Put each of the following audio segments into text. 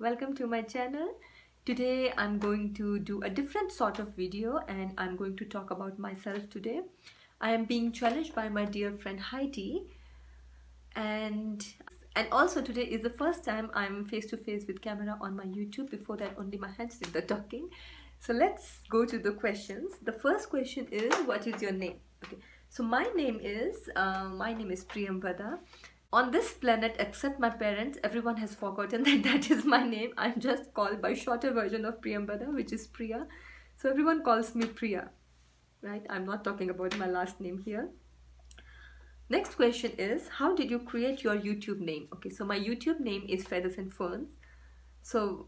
welcome to my channel. Today I'm going to do a different sort of video and I'm going to talk about myself today. I am being challenged by my dear friend Heidi, and also today is the first time I'm face to face with camera on my YouTube. Before that only my hands did the talking. So let's go to the questions. The first question is, what is your name? Okay, so my name is Priyamvada. On this planet, except my parents, everyone has forgotten that is my name. I'm just called by shorter version of Priyamvada, which is Priya. So everyone calls me Priya, right? I'm not talking about my last name here. Next question is, how did you create your YouTube name? Okay, so my YouTube name is Feathers and Ferns. So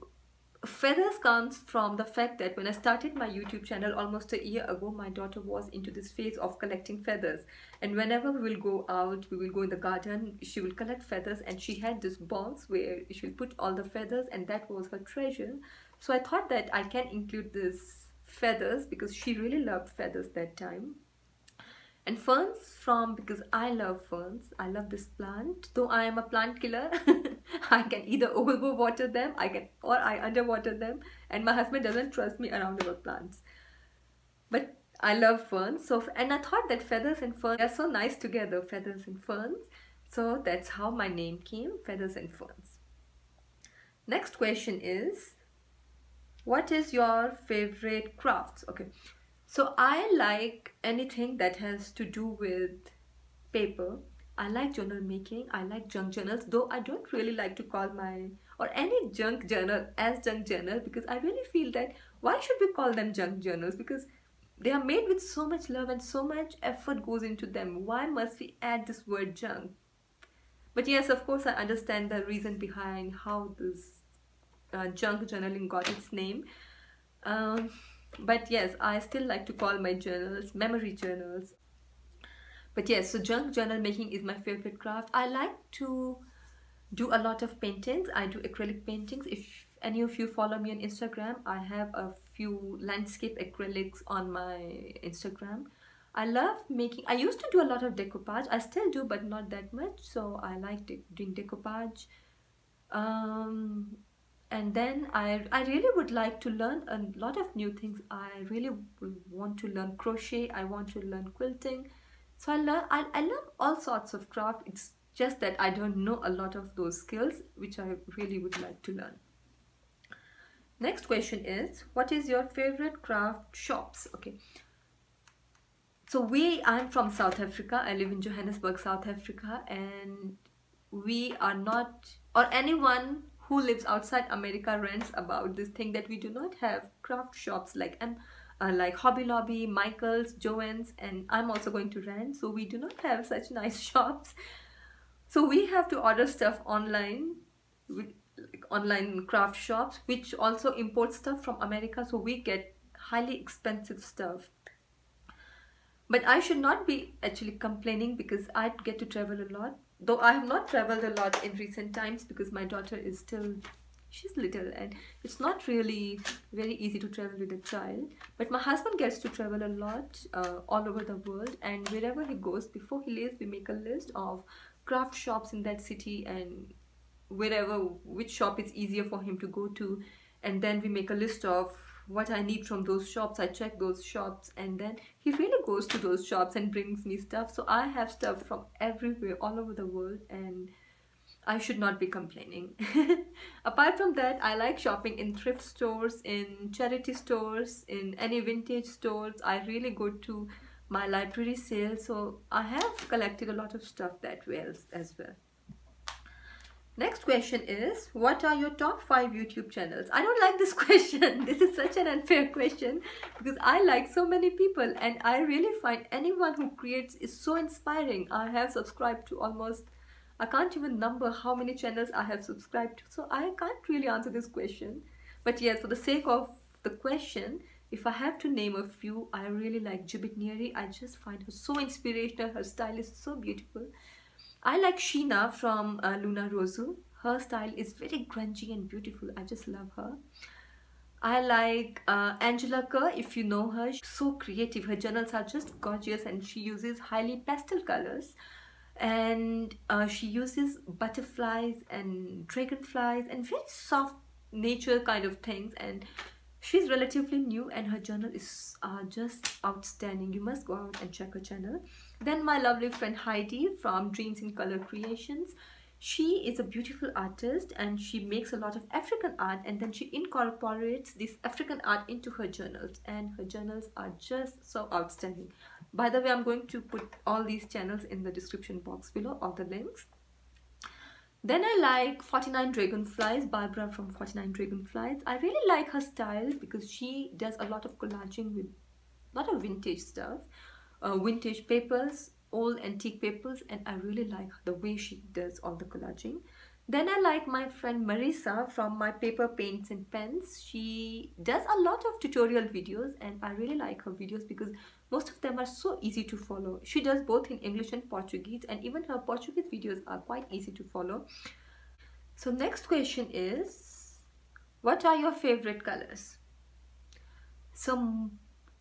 feathers comes from the fact that when I started my YouTube channel almost a year ago, my daughter was into this phase of collecting feathers, and whenever we will go out, we will go in the garden, she will collect feathers, and she had this box where she will put all the feathers, and that was her treasure. So I thought that I can include this feathers because she really loved feathers that time. And ferns because I love ferns. I love this plant. Though I am a plant killer, I can either over water them, or I underwater them, and my husband doesn't trust me around our plants. But I love ferns. And I thought that feathers and ferns are so nice together, feathers and ferns. So that's how my name came, Feathers and Ferns. Next question is, what is your favorite crafts? Okay. So I like anything that has to do with paper. I like journal making. I like junk journals, though I don't really like to call any junk journal as junk journal, because I really feel that why should we call them junk journals? Because they are made with so much love and so much effort goes into them. Why must we add this word junk? But yes, of course, I understand the reason behind how this junk journaling got its name. But yes, I still like to call my journals memory journals. But yes, so junk journal making is my favorite craft. I like to do a lot of paintings. I do acrylic paintings. If any of you follow me on Instagram, I have a few landscape acrylics on my Instagram. I used to do a lot of decoupage. I still do, but not that much. So I like doing decoupage. And then I really would like to learn a lot of new things. I really want to learn crochet. I want to learn quilting. So I love all sorts of craft. It's just that I don't know a lot of those skills, which I really would like to learn. Next question is, what is your favorite craft shops? Okay. So I'm from South Africa. I live in Johannesburg, South Africa, and we are not, or anyone who lives outside America rants about this thing that we do not have craft shops like Hobby Lobby, Michael's, Joann's, and I'm also going to rant. So we do not have such nice shops. So we have to order stuff online, with online craft shops, which also import stuff from America. So we get highly expensive stuff. But I should not be actually complaining because I get to travel a lot. Though I have not traveled a lot in recent times because my daughter is she's little and it's not really very easy to travel with a child. But my husband gets to travel a lot all over the world, and wherever he goes, before he leaves, we make a list of craft shops in that city and which shop is easier for him to go to. And then we make a list of what I need from those shops. I check those shops, and then he really goes to those shops and brings me stuff. So I have stuff from everywhere, all over the world, and I should not be complaining. Apart from that, I like shopping in thrift stores, in charity stores, in any vintage stores. I really go to my library sale, so I have collected a lot of stuff that way as well. Next question is, what are your top 5 YouTube channels? I don't like this question. This is such an unfair question because I like so many people, and I really find anyone who creates is so inspiring. I have subscribed to almost, I can't even number how many channels I have subscribed to. So I can't really answer this question. But yes, for the sake of the question, if I have to name a few, I really like Judith Neary. I just find her so inspirational. Her style is so beautiful. I like Sheena from Luna Rosu. Her style is very grungy and beautiful. I just love her. I like Angela Kerr, if you know her. She's so creative. Her journals are just gorgeous, and she uses highly pastel colors. And she uses butterflies and dragonflies and very soft nature kind of things, and she's relatively new and her journal is just outstanding. You must go out and check her channel. Then my lovely friend Heidi from Dreams in Color Creations. She is a beautiful artist and she makes a lot of African art, and then she incorporates this African art into her journals, and her journals are just so outstanding. By the way, I'm going to put all these channels in the description box below, all the links. Then I like 49 Dragonflies, Barbara from 49 Dragonflies. I really like her style because she does a lot of collaging with a lot of vintage stuff, vintage papers, old antique papers, and I really like the way she does all the collaging. Then I like my friend Marisa from My Paper Paints and Pens. She does a lot of tutorial videos and I really like her videos because most of them are so easy to follow. She does both in English and Portuguese, and even her Portuguese videos are quite easy to follow. So next question is, what are your favorite colors? So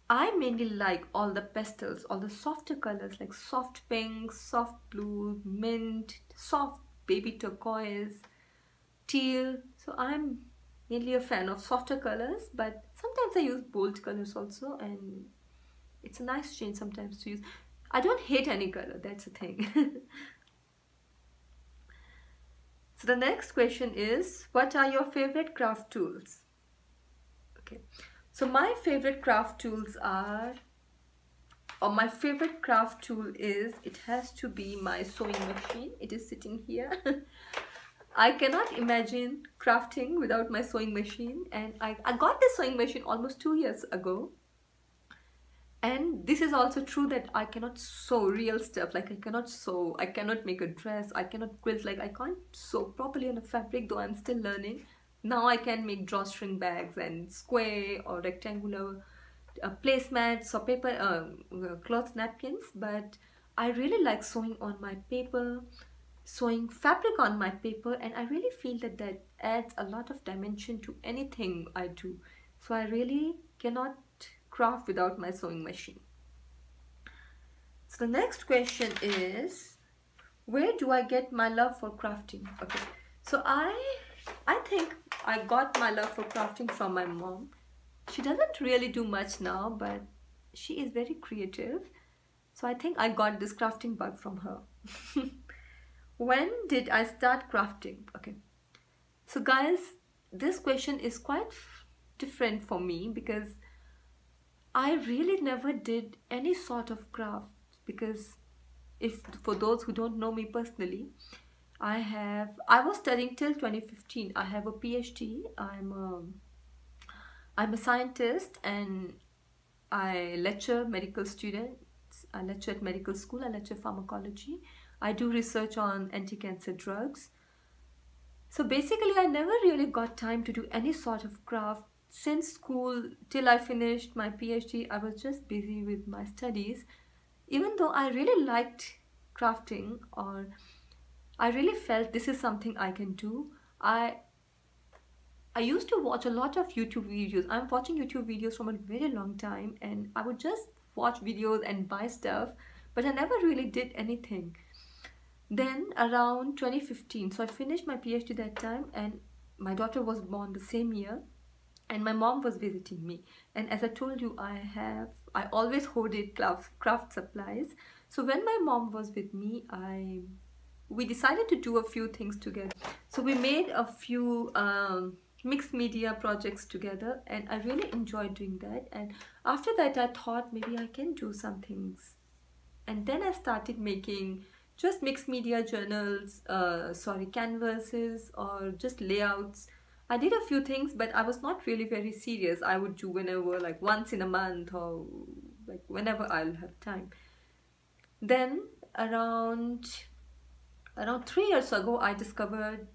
I mainly like all the pastels, all the softer colors like soft pink, soft blue, mint, soft baby turquoise, teal. So I'm mainly a fan of softer colors, but sometimes I use bold colors also, and it's a nice change sometimes to use. I don't hate any color, that's the thing. So the next question is, what are your favorite craft tools? Okay. So my favorite craft tools are, or my favorite craft tool is, it has to be my sewing machine. It is sitting here. I cannot imagine crafting without my sewing machine, and I got this sewing machine almost 2 years ago. And this is also true that I cannot sew real stuff, like I cannot sew, I cannot make a dress, I cannot quilt, like I can't sew properly on a fabric, though I'm still learning. Now I can make drawstring bags and square or rectangular placemats or paper cloth napkins, but I really like sewing on my paper, sewing fabric on my paper, and I really feel that that adds a lot of dimension to anything I do. So I really cannot craft without my sewing machine. So the next question is, where do I get my love for crafting? Okay, so I think I got my love for crafting from my mom. She doesn't really do much now, but she is very creative. So I think I got this crafting bug from her. When did I start crafting? Okay, so guys, this question is quite different for me because I really never did any sort of craft, because if for those who don't know me personally, I was studying till 2015. I have a PhD. I'm a scientist and I lecture medical students. I lecture at medical school. I lecture pharmacology. I do research on anti-cancer drugs. So basically, I never really got time to do any sort of craft. Since school till I finished my PhD, I was just busy with my studies. Even though I really liked crafting, or I really felt this is something I can do, I used to watch a lot of YouTube videos. I'm watching YouTube videos from a very long time, and I would just watch videos and buy stuff, but I never really did anything. Then around 2015, so I finished my PhD that time, and my daughter was born the same year. And my mom was visiting me, and as I told you, I always hoarded craft supplies. So when my mom was with me, we decided to do a few things together. So we made a few mixed media projects together, and I really enjoyed doing that. And after that, I thought maybe I can do some things, and then I started making just mixed media journals, canvases, or just layouts. I did a few things, but I was not really very serious. I would do whenever, like once in a month, or like whenever I'll have time. Then around 3 years ago, I discovered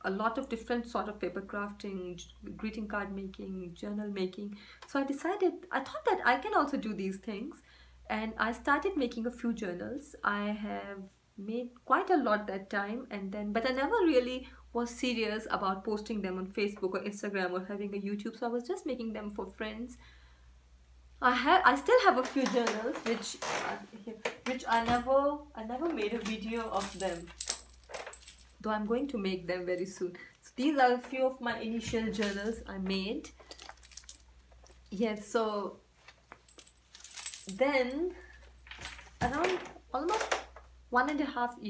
a lot of different sort of paper crafting, greeting card making, journal making. So I thought that I can also do these things, and I started making a few journals. I have made quite a lot that time, but I never really was serious about posting them on Facebook or Instagram or having a YouTube. So I was just making them for friends. I still have a few journals which I never made a video of them. though I'm going to make them very soon. So these are a few of my initial journals I made. Yes, so then around almost 1.5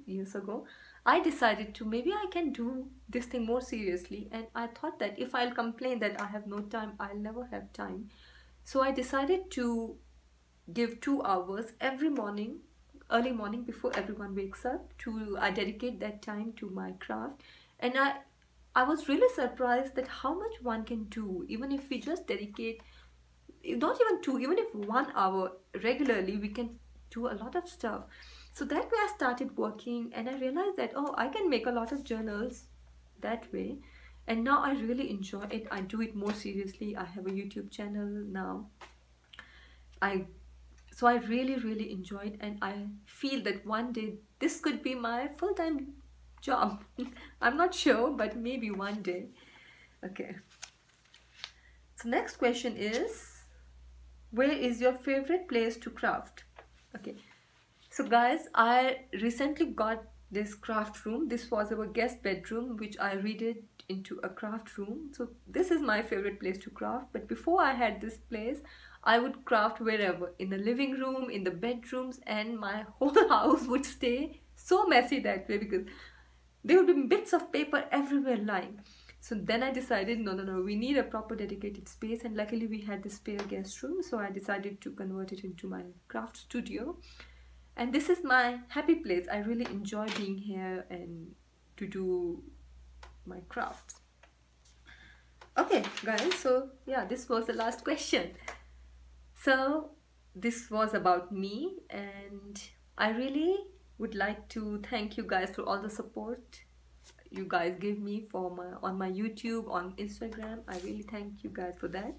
years ago, I decided to maybe I can do this thing more seriously, and I thought that if I'll complain that I have no time, I'll never have time. So I decided to give 2 hours every morning, early morning before everyone wakes up, to I dedicate that time to my craft. And I was really surprised that how much one can do even if we just dedicate, not even two, even if 1 hour regularly, we can do a lot of stuff. So that way I started working, and I realized that, oh, I can make a lot of journals that way. And now I really enjoy it. I do it more seriously. I have a YouTube channel now. So I really enjoy it, and I feel that one day this could be my full-time job. I'm not sure, but maybe one day. Okay. So next question is, where is your favorite place to craft? Okay. So guys, I recently got this craft room. This was our guest bedroom, which I redid into a craft room. So this is my favorite place to craft. But before I had this place, I would craft wherever, in the living room, in the bedrooms, and my whole house would stay so messy that way because there would be bits of paper everywhere lying. So then I decided, no, we need a proper dedicated space, and luckily we had this spare guest room, so I decided to convert it into my craft studio. And this is my happy place. I really enjoy being here and to do my crafts. Okay guys, so yeah, this was the last question. So this was about me, and I really would like to thank you guys for all the support you guys give me for on my YouTube, on Instagram. I really thank you guys for that.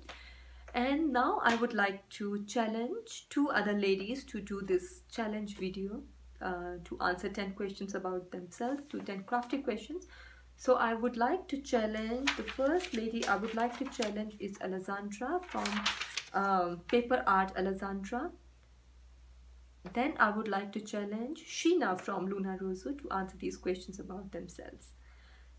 And now I would like to challenge 2 other ladies to do this challenge video, to answer 10 questions about themselves, to 10 crafty questions. So I would like to challenge, the first lady I would like to challenge is Alessandra from Paper Art Alessandra. Then I would like to challenge Sheena from Luna Rosso to answer these questions about themselves.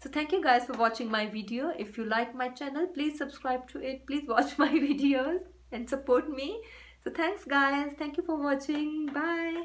So thank you guys for watching my video. If you like my channel, please subscribe to it. Please watch my videos and support me. So thanks guys. Thank you for watching. Bye.